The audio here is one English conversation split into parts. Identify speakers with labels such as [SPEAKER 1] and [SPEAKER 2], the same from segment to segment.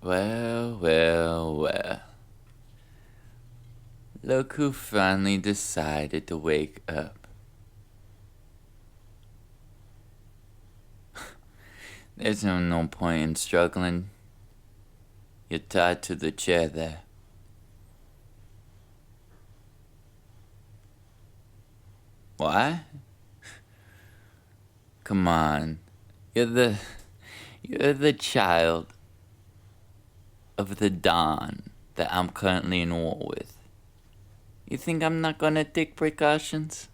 [SPEAKER 1] Well, well, well. Look who finally decided to wake up. There's no point in struggling. You're tied to the chair there. What? Come on. You're the child of the Don that I'm currently in war with. You think I'm not gonna take precautions?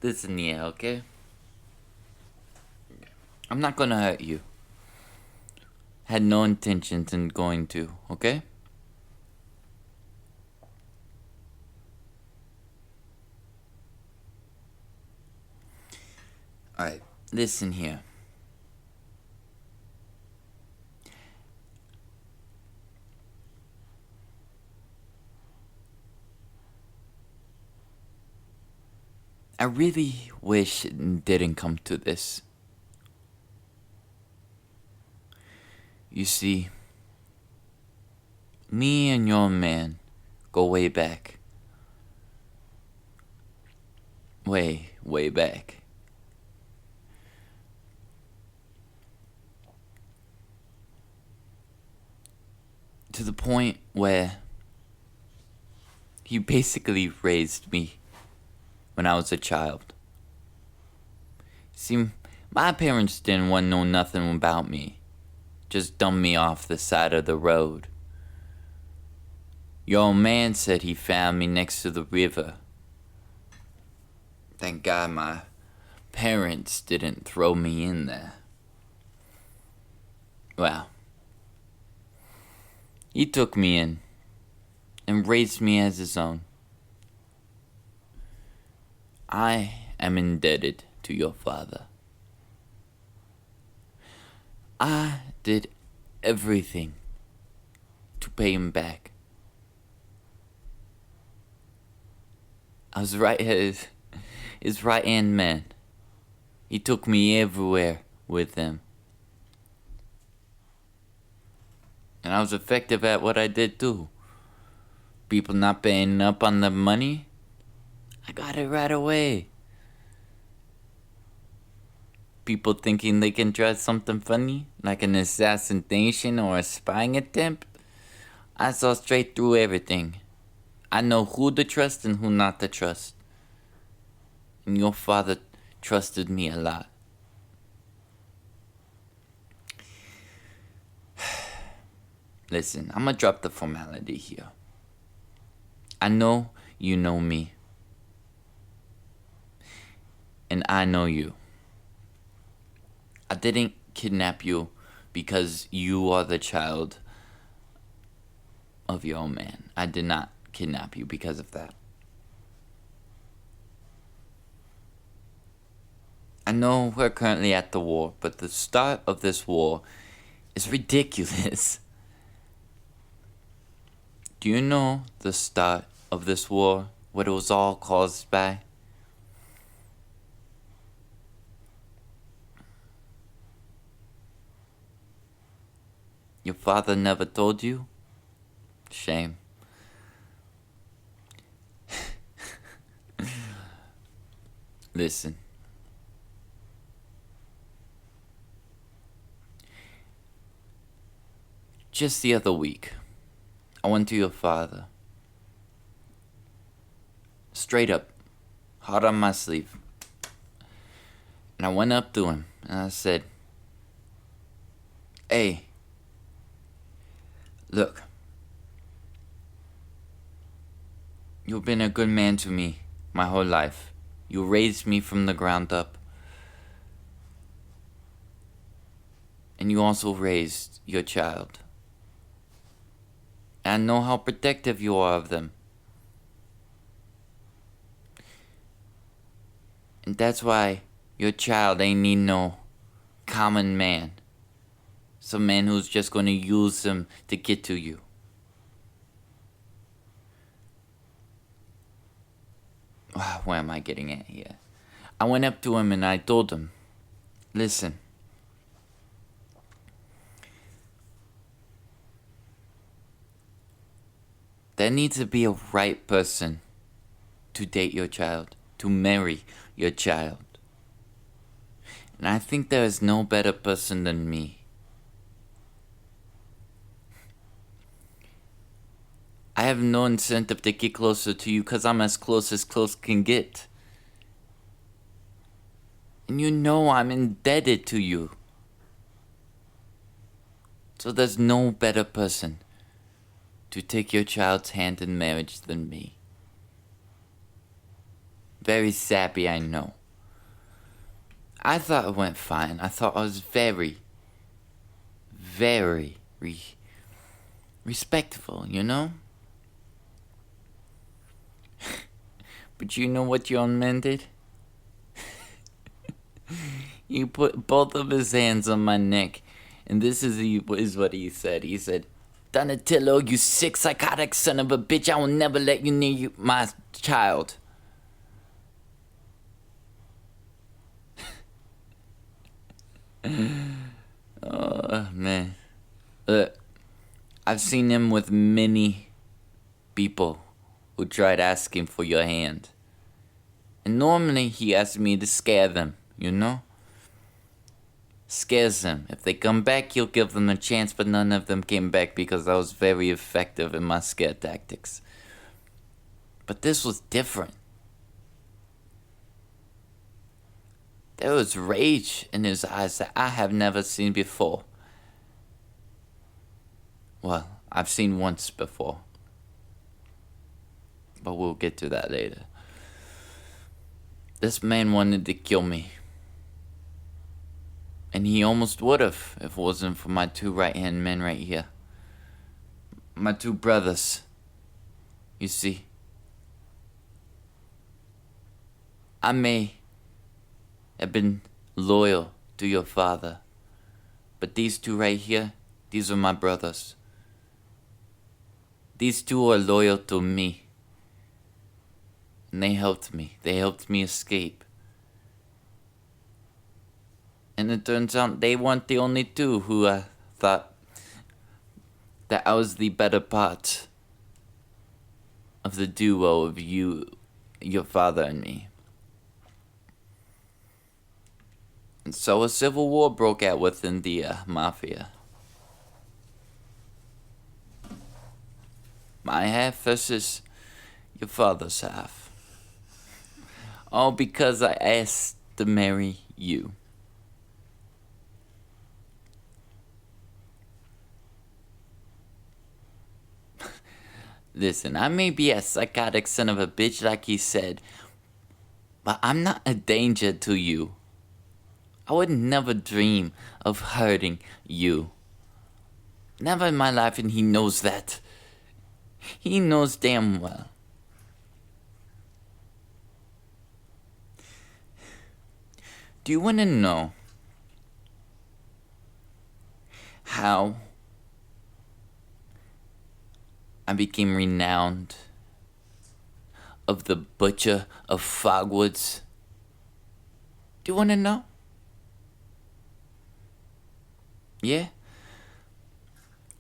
[SPEAKER 1] Listen here, okay? I'm not gonna hurt you. Had no intentions in going to, okay? Alright, listen here. I really wish it didn't come to this. You see, me and your man go way back. Way, way back. To the point where he basically raised me when I was a child. See, my parents didn't want to know nothing about me. Just dumped me off the side of the road. Your old man said he found me next to the river. Thank God my parents didn't throw me in there. Well, he took me in and raised me as his own. I am indebted to your father. I did everything to pay him back. I was his right hand man. He took me everywhere with him. And I was effective at what I did too. People not paying up on the money, I got it right away. People thinking they can try something funny, like an assassination or a spying attempt, I saw straight through everything. I know who to trust and who not to trust. And your father trusted me a lot. Listen, I'm gonna drop the formality here. I know you know me. And I know you. I didn't kidnap you because you are the child of your own man. I did not kidnap you because of that. I know we're currently at the war, but the start of this war is ridiculous. Do you know the start of this war, what it was all caused by? Your father never told you? Shame. Listen. Just the other week, I went to your father. Straight up, hot on my sleeve. And I went up to him and I said, "Hey, look, you've been a good man to me my whole life. You raised me from the ground up. And you also raised your child. And I know how protective you are of them. And that's why your child ain't need no common man. Some man who's just gonna use them to get to you. Where am I getting at here? I went up to him and I told him, listen, There needs to be a right person to date your child, to marry your child. And I think there is no better person than me. I have no incentive to get closer to you because I'm as close can get. And you know I'm indebted to you. So there's no better person to take your child's hand in marriage than me. Very sappy, I know. I thought it went fine. I thought I was very respectful, you know? But you know what your own man did? He put both of his hands on my neck, and this is what he said. He said, Donatello, you sick psychotic son of a bitch, I will never let you near my child. Oh, man. I've seen him with many people who tried asking for your hand. And normally he asks me to scare them, you know? Scares them. If they come back, he'll give them a chance, but none of them came back because I was very effective in my scare tactics. But this was different. There was rage in his eyes that I have never seen before. Well, I've seen once before. But we'll get to that later. This man wanted to kill me. And he almost would have if it wasn't for my two right-hand men right here. My two brothers. You see, I may have been loyal to your father, but these two right here, these are my brothers. These two are loyal to me. And they helped me. They helped me escape. And it turns out they weren't the only two who thought that I was the better part of the duo of you, your father, and me. And so a civil war broke out within the Mafia. My half versus your father's half. All because I asked to marry you. Listen, I may be a psychotic son of a bitch like he said, but I'm not a danger to you. I would never dream of hurting you. Never in my life, and he knows that. He knows damn well. Do you want to know how I became renowned of the butcher of fogwoods? Do you want to know? Yeah?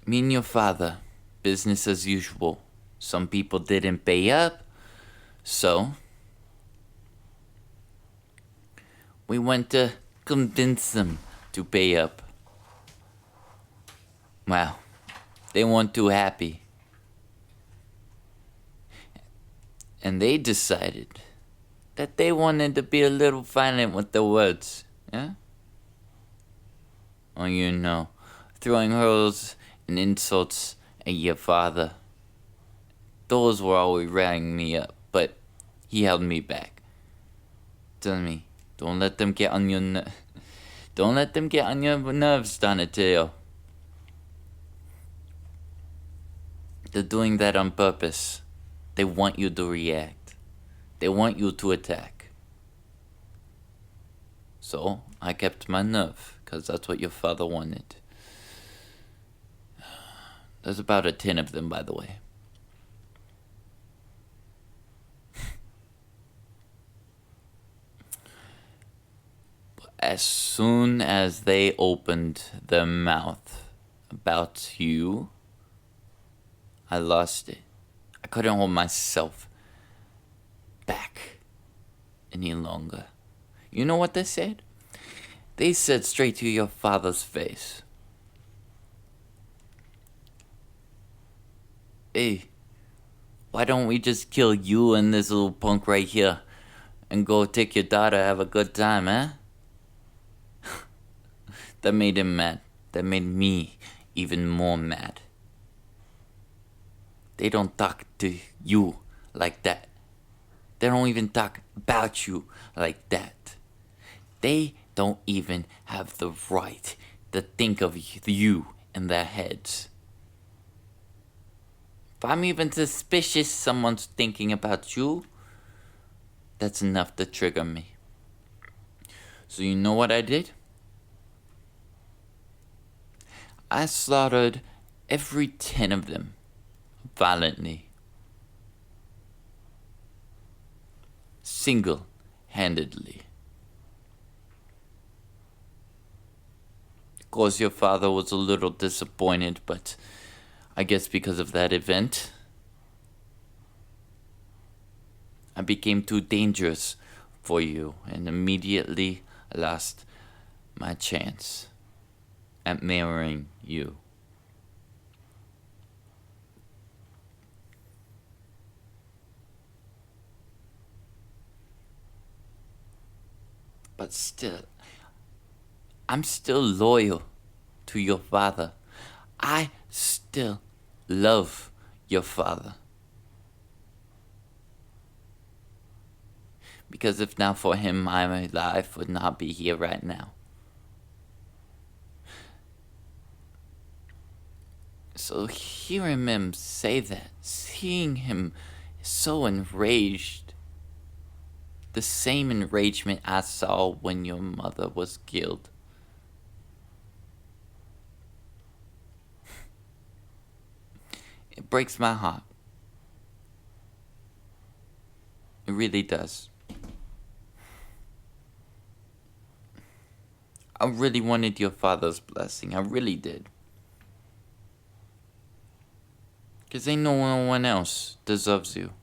[SPEAKER 1] Me and your father, business as usual. Some people didn't pay up, so we went to convince them to pay up. Well, they weren't too happy. And they decided that they wanted to be a little violent with the words, yeah? Oh, you know, throwing hurls and insults at your father. Those were always riling me up, but he held me back. Telling me, don't let them get on your don't let them get on your nerves, Donatello. They're doing that on purpose. They want you to react. They want you to attack. So, I kept my nerve, because that's what your father wanted. There's about 10 of them, by the way. But as soon as they opened their mouth about you, I lost it. I couldn't hold myself back any longer. You know what they said? They said straight to your father's face, "Hey, why don't we just kill you and this little punk right here and go take your daughter, have a good time, eh?" That made him mad. That made me even more mad. They don't talk to you like that. They don't even talk about you like that. They don't even have the right to think of you in their heads. If I'm even suspicious someone's thinking about you, that's enough to trigger me. So you know what I did? I slaughtered every 10 of them violently. Single-handedly. Of course, your father was a little disappointed, but I guess because of that event, I became too dangerous for you and immediately lost my chance at marrying you. But still, I'm still loyal to your father. I still love your father. Because if not for him, my life would not be here right now. So hearing him say that, seeing him so enraged, the same enragement I saw when your mother was killed. It breaks my heart. It really does. I really wanted your father's blessing. I really did. Because ain't no one else deserves you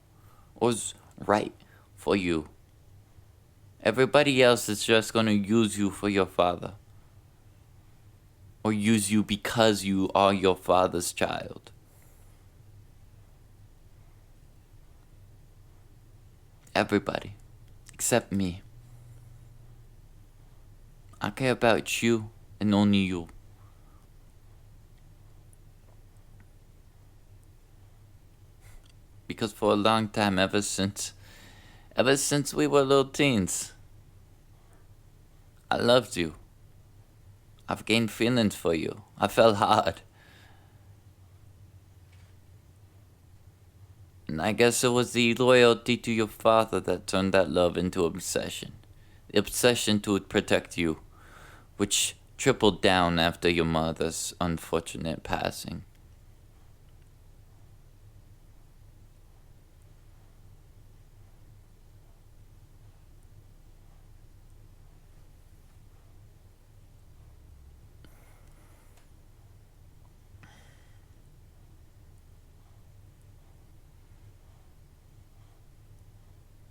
[SPEAKER 1] or is right for you. Everybody else is just gonna use you for your father. Or use you because you are your father's child. Everybody. Except me. I care about you and only you. Because for a long time, ever since we were little teens, I loved you. I've gained feelings for you. I fell hard. And I guess it was the loyalty to your father that turned that love into obsession. The obsession to protect you, which tripled down after your mother's unfortunate passing.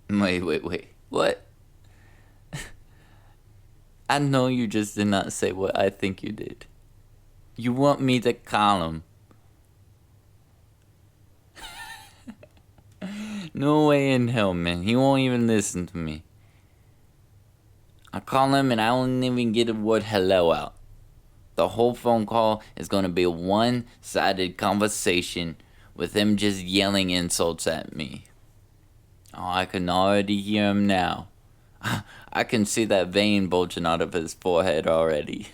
[SPEAKER 1] Wait. What? I know you just did not say what I think you did. You want me to call him. No way in hell, man. He won't even listen to me. I call him and I don't even get a word hello out. The whole phone call is gonna be a one-sided conversation with him just yelling insults at me. Oh, I can already hear him now. I can see that vein bulging out of his forehead already.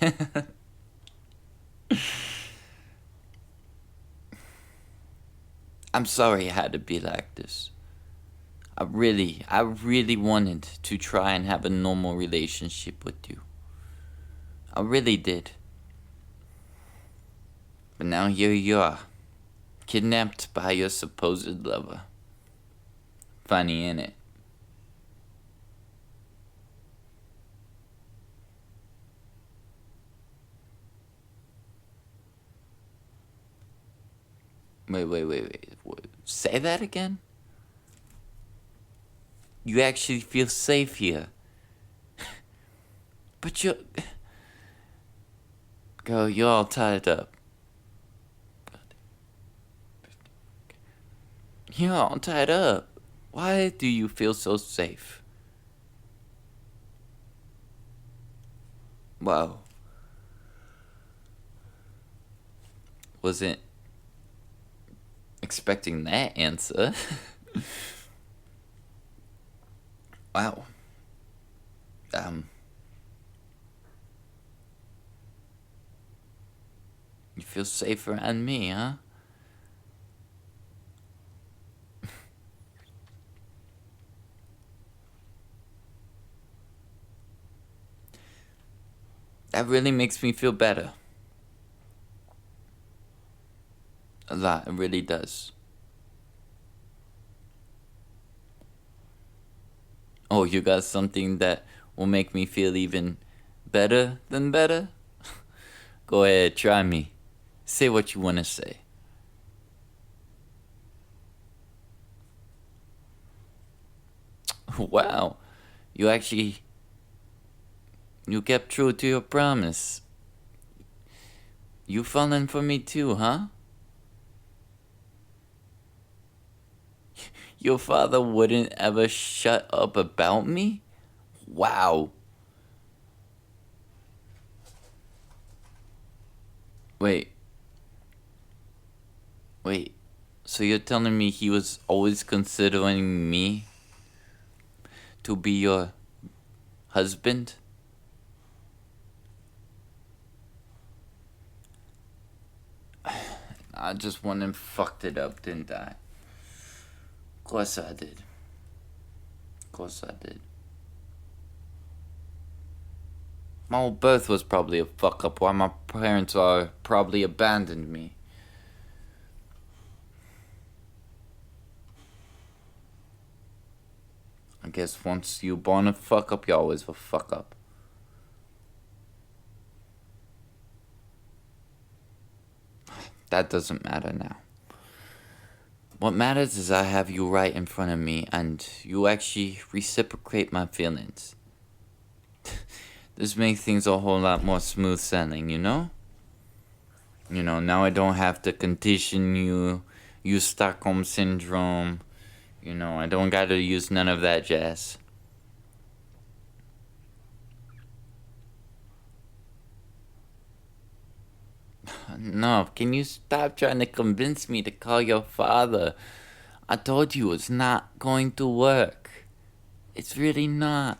[SPEAKER 1] I'm sorry I had to be like this. I really wanted to try and have a normal relationship with you. I really did. But now here you are, kidnapped by your supposed lover. Funny, innit? Wait. Say that again? You actually feel safe here. But you're... Girl, you're all tied up. You're all tied up. Why do you feel so safe? Wow. Wasn't expecting that answer. Wow. You feel safe around me, huh? That really makes me feel better. A lot, it really does. Oh, you got something that will make me feel even better than better? Go ahead, try me. Say what you want to say. Wow, you actually... You kept true to your promise. You falling for me too, huh? Your father wouldn't ever shut up about me? Wow. Wait. So you're telling me he was always considering me to be your husband? I just went and fucked it up, didn't I? Of course I did. My whole birth was probably a fuck up while my parents are probably abandoned me. I guess once you born a fuck up, you always a fuck up. That doesn't matter now. What matters is I have you right in front of me and you actually reciprocate my feelings. This makes things a whole lot more smooth sailing, you know? You know, now I don't have to condition you, use Stockholm Syndrome. You know, I don't gotta use none of that jazz. No, can you stop trying to convince me to call your father? I told you it's not going to work. It's really not.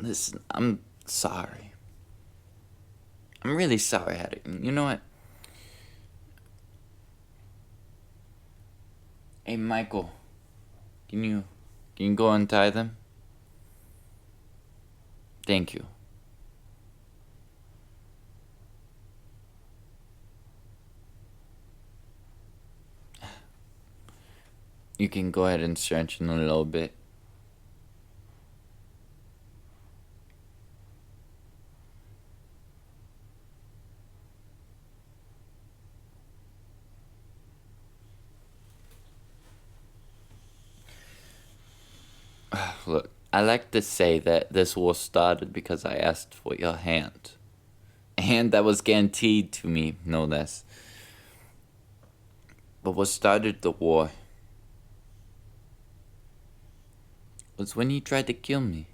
[SPEAKER 1] Listen, I'm sorry. I'm really sorry, Hattie. You know what? Hey, Michael. Can you go untie them? Thank you. You can go ahead and stretch in a little bit. Look, I like to say that this war started because I asked for your hand. A hand that was guaranteed to me, no less. But what started the war was when he tried to kill me.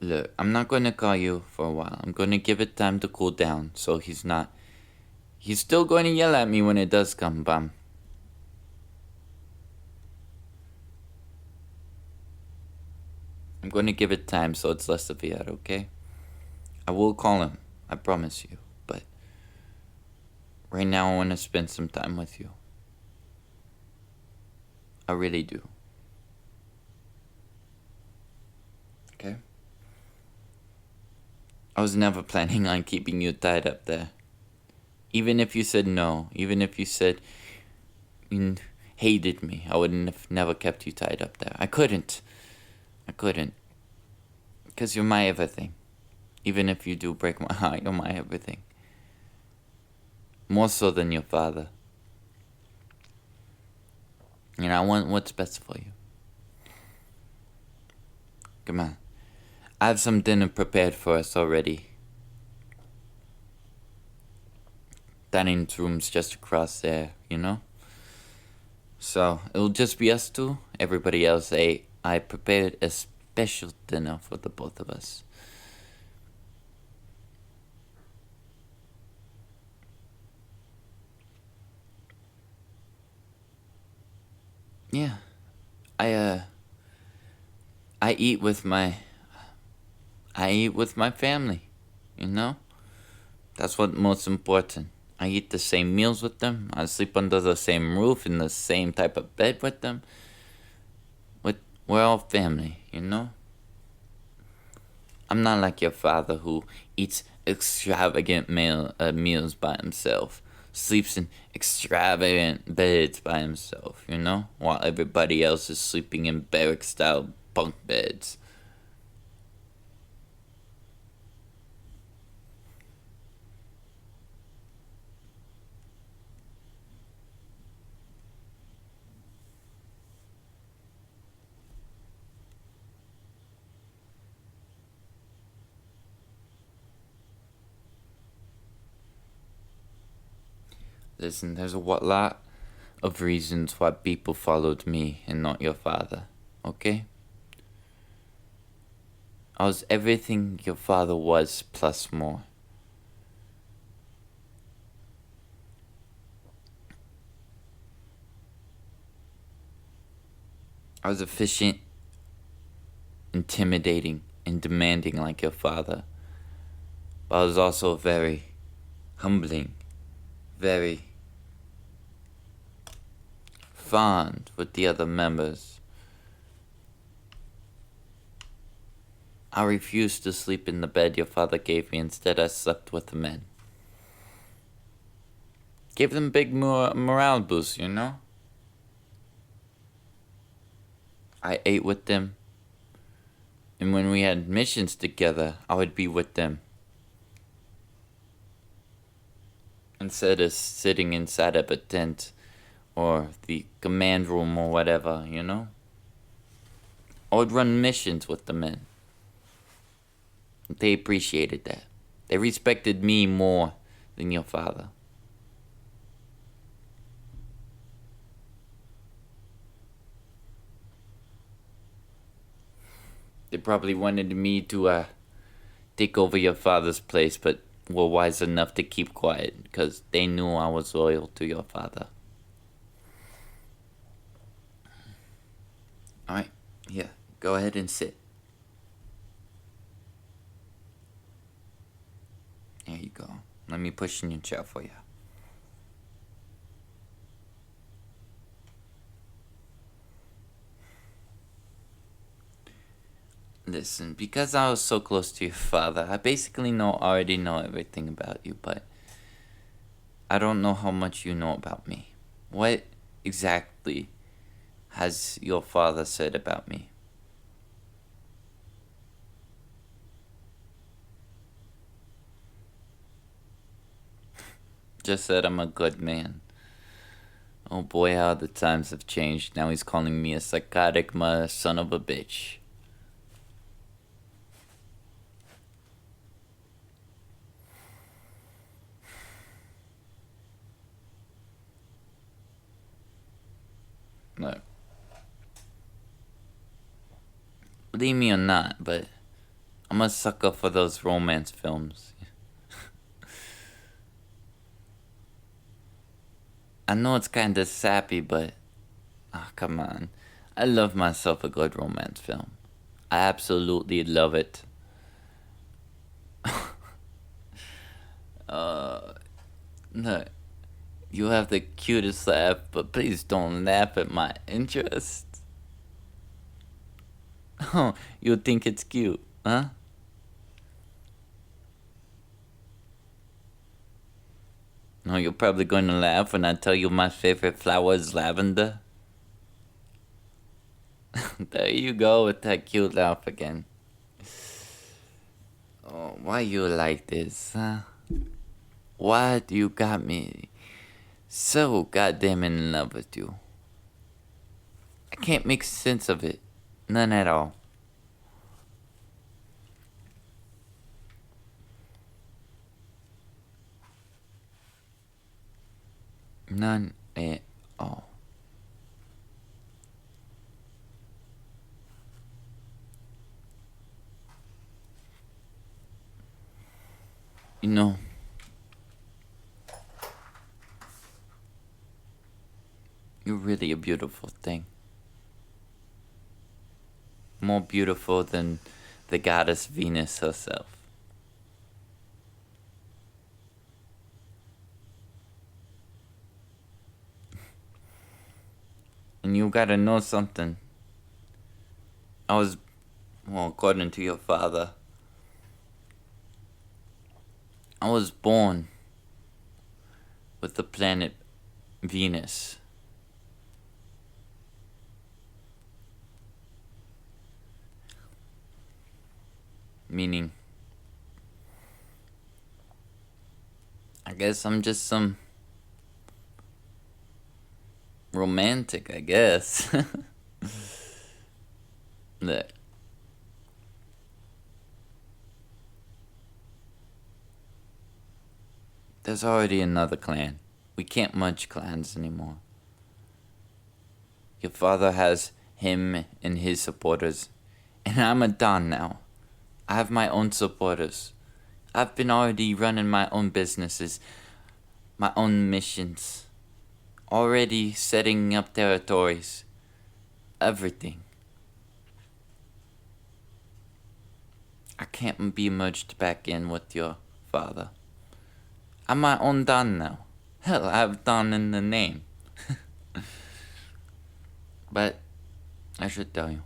[SPEAKER 1] Look, I'm not going to call you for a while. I'm going to give it time to cool down so he's not... He's still going to yell at me when it does come, but I'm going to give it time so it's less severe, okay? I will call him, I promise you, but right now I want to spend some time with you. I really do. Okay? I was never planning on keeping you tied up there. Even if you said no, even if you said you hated me, I would have never kept you tied up there. I couldn't. I couldn't. Because you're my everything. Even if you do break my heart, you're my everything. More so than your father. And I want what's best for you. Come on. I have some dinner prepared for us already. Dining room's just across there, you know? So, it'll just be us two. Everybody else ate. I prepared a special dinner for the both of us. Yeah. I eat with my family, you know? That's what's most important. I eat the same meals with them. I sleep under the same roof in the same type of bed with them. We're all family, you know? I'm not like your father who eats extravagant meals by himself, sleeps in extravagant beds by himself, you know? While everybody else is sleeping in barrack-style bunk beds. Listen, there's a lot of reasons why people followed me and not your father, okay? I was everything your father was plus more. I was efficient, intimidating, and demanding like your father. But I was also very humbling, very fond with the other members. I refused to sleep in the bed your father gave me. Instead, I slept with the men. Gave them big morale boosts, you know? I ate with them. And when we had missions together, I would be with them. Instead of sitting inside of a tent or the command room or whatever, you know? I would run missions with the men. They appreciated that. They respected me more than your father. They probably wanted me to take over your father's place, but were wise enough to keep quiet because they knew I was loyal to your father. Alright, here, go ahead and sit. There you go. Let me push in your chair for you. Listen, because I was so close to your father, I basically already know everything about you, but I don't know how much you know about me. What exactly has your father said about me? Just said I'm a good man. Oh boy, how the times have changed. Now he's calling me a psychotic son of a bitch. Look, believe me or not, but I'm a sucker for those romance films. I know it's kinda sappy, but come on. I love myself a good romance film. I absolutely love it. Look, you have the cutest laugh, but please don't laugh at my interest. Oh, you think it's cute, huh? No, you're probably going to laugh when I tell you my favorite flower is lavender. There you go with that cute laugh again. Oh, why you like this, huh? Why do you got me so goddamn in love with you? I can't make sense of it. None at all. None at all. You know, you're really a beautiful thing. More beautiful than the goddess Venus herself. And you gotta know something. Well, according to your father, I was born with the planet Venus. Meaning, I guess I'm just some romantic, I guess. Look. There's already another clan. We can't merge clans anymore. Your father has him and his supporters, and I'm a Don now. I have my own supporters. I've been already running my own businesses, my own missions, already setting up territories, everything. I can't be merged back in with your father. I'm my own Don now. Hell, I have Don in the name. But I should tell you,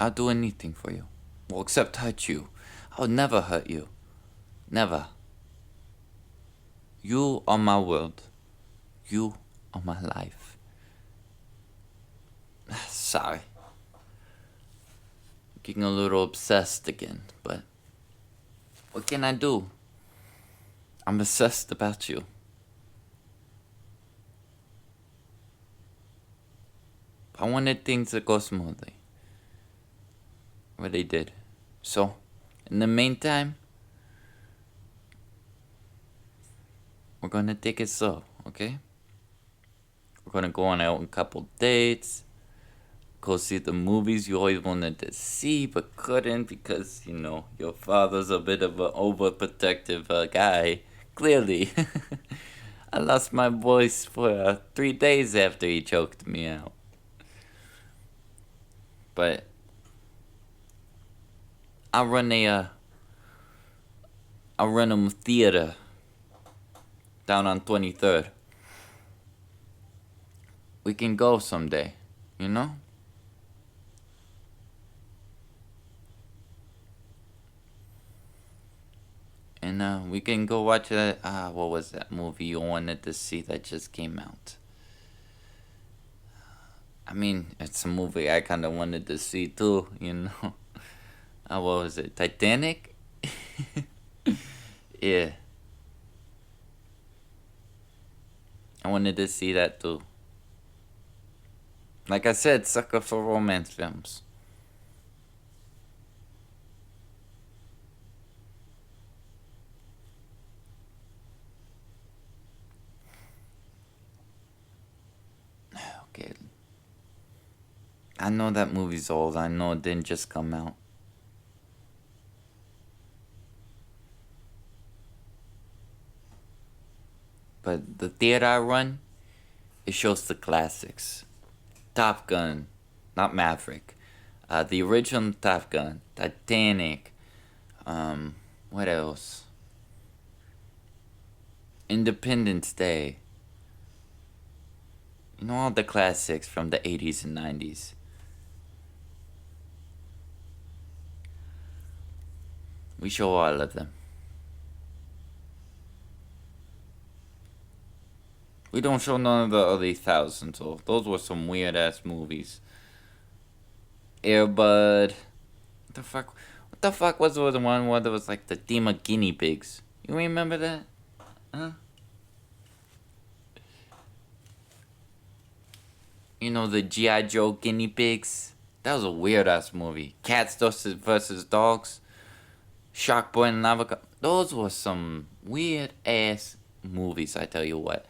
[SPEAKER 1] I'll do anything for you. Well, except hurt you. I'll never hurt you. Never. You are my world. You are my life. Sorry. Getting a little obsessed again, but what can I do? I'm obsessed about you. I wanted things to go smoothly. But they did. So, in the meantime, we're gonna take it slow, okay? We're gonna go on out a couple dates. Go see the movies you always wanted to see but couldn't because, you know, your father's a bit of an overprotective guy. Clearly. I lost my voice for 3 days after he choked me out. But I run a theater down on 23rd. We can go someday, you know? And we can go watch that. What was that movie you wanted to see that just came out? I mean, it's a movie I kind of wanted to see too, you know? What was it? Titanic? Yeah. I wanted to see that too. Like I said, sucker for romance films. Okay. I know that movie's old. I know it didn't just come out. But the theater I run, it shows the classics. Top Gun, not Maverick. The original Top Gun, Titanic. What else? Independence Day. You know, all the classics from the 80s and 90s. We show all of them. We don't show none of the early thousands. So those were some weird ass movies. Airbud. What the fuck? What the fuck was the one where there was like the theme of guinea pigs? You remember that? Huh? You know the G.I. Joe guinea pigs? That was a weird ass movie. Cats versus dogs. Shark Boy and Lava. Those were some weird ass movies, I tell you what.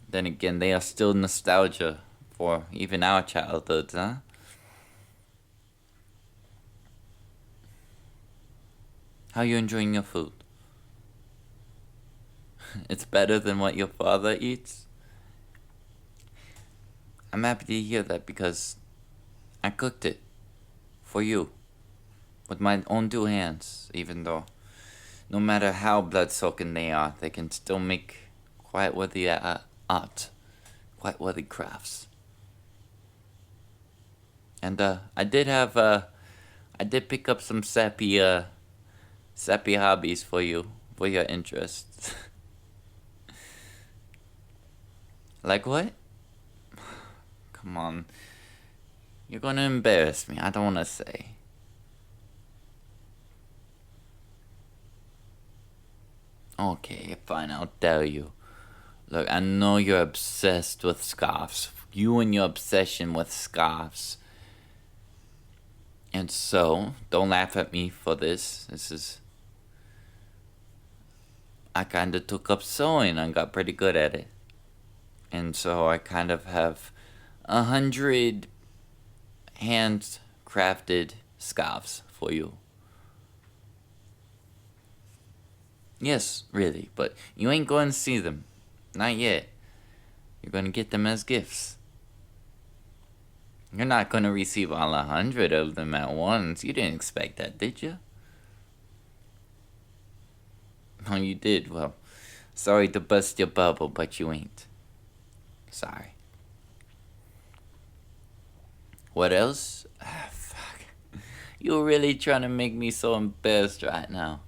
[SPEAKER 1] Then again, they are still nostalgia for even our childhoods, huh? How you enjoying your food? It's better than what your father eats? I'm happy to hear that because I cooked it for you with my own two hands, even though no matter how blood-soaking they are, they can still make quite worthy art, quite worthy crafts. And I did pick up some sappy hobbies for you, for your interests. Like what? Come on. You're gonna embarrass me. I don't wanna say. Okay, fine, I'll tell you. Look, I know you're obsessed with scarves. You and your obsession with scarves. And so, don't laugh at me for this. I kinda took up sewing and got pretty good at it. And so I kind of have 100 hand-crafted scarves for you. Yes, really, but you ain't going to see them. Not yet. You're going to get them as gifts. You're not going to receive all 100 of them at once. You didn't expect that, did you? Oh, you did? Well, sorry to bust your bubble, but you ain't. Sorry. What else? Ah, fuck. You're really trying to make me so embarrassed right now.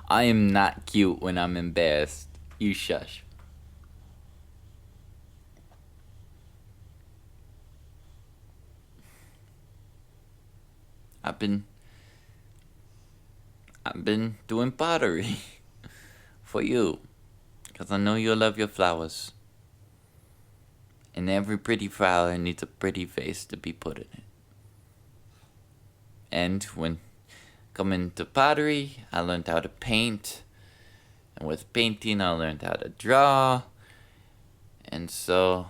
[SPEAKER 1] I am not cute when I'm embarrassed. You shush. I've been doing pottery for you, because I know you love your flowers. And every pretty flower needs a pretty face to be put in it. And when coming to pottery, I learned how to paint. And with painting, I learned how to draw. And so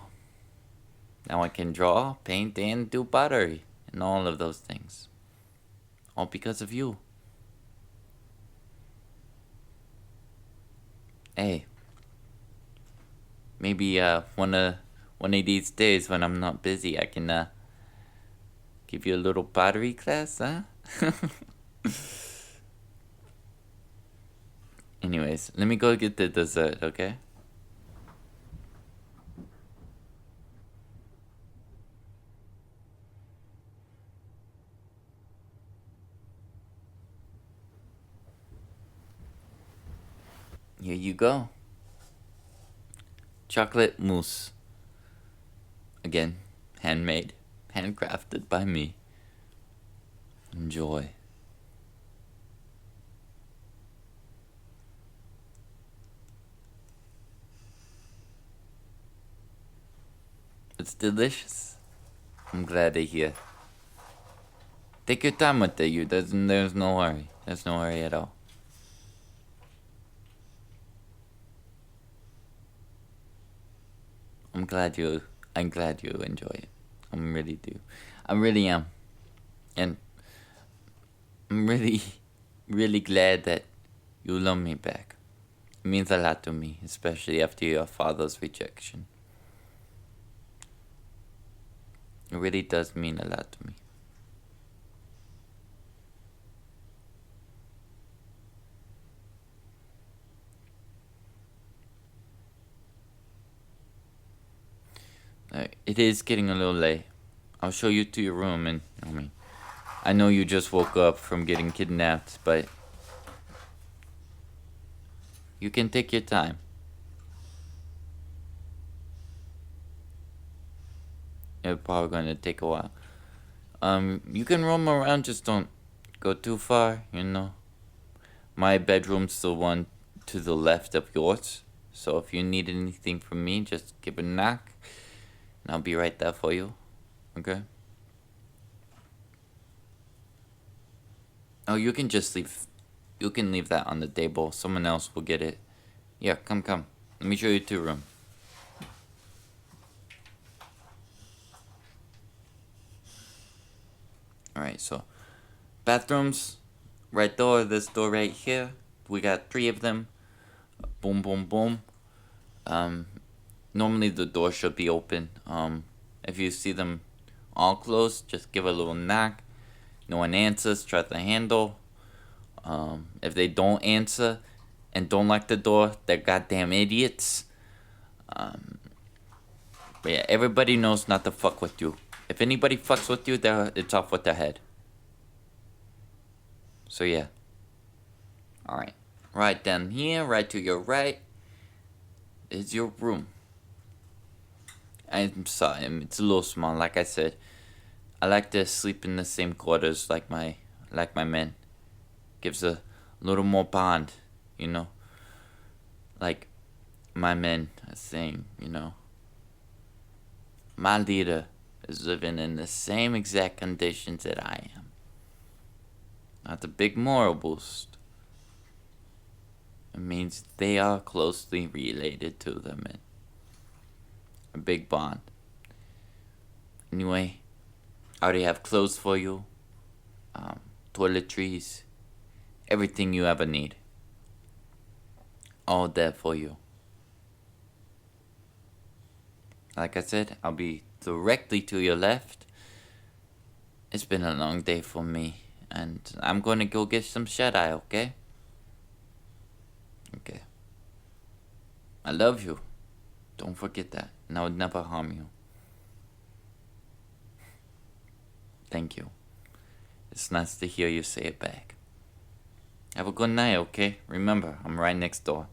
[SPEAKER 1] now I can draw, paint, and do pottery. And all of those things. All because of you. Hey. Maybe one of these days when I'm not busy, I can give you a little pottery class, huh? Anyways, let me go get the dessert, okay? Here you go. Chocolate mousse. Again, handmade, handcrafted by me. Enjoy. It's delicious. I'm glad to hear. Take your time with it, there's no hurry. There's no hurry at all. I'm glad you enjoy it. I really do. I really am. And I'm really, really glad that you love me back. It means a lot to me, especially after your father's rejection. It really does mean a lot to me. It is getting a little late. I'll show you to your room, and I know you just woke up from getting kidnapped, but You can take your time. It's probably gonna take a while. You can roam around, just don't go too far, you know. My bedroom's the one to the left of yours. So if you need anything from me, just give a knock. And I'll be right there for you. Okay? Oh, you can just leave. You can leave that on the table. Someone else will get it. Yeah, come. Let me show you 2 rooms. Alright, so bathrooms, right door, this door right here. We got 3 of them. Boom, boom, boom. Normally the door should be open. If you see them all closed, just give a little knock. No one answers, try the handle. If they don't answer and don't lock the door, they're goddamn idiots. But yeah, everybody knows not to fuck with you. If anybody fucks with you, it's off with their head. So yeah. Alright. Right down here, right to your right, is your room. I'm sorry, it's a little small. Like I said, I like to sleep in the same quarters like my men. Gives a little more bond, you know. Like my men are saying, you know. My leader is living in the same exact conditions that I am. Not a big moral boost. It means they are closely related to the men. A big bond. Anyway, I already have clothes for you, toiletries, everything you ever need. All there for you. Like I said, I'll be directly to your left. It's been a long day for me, and I'm gonna go get some shut-eye, okay? Okay. I love you. Don't forget that, and I would never harm you. Thank you. It's nice to hear you say it back. Have a good night, okay? Remember, I'm right next door.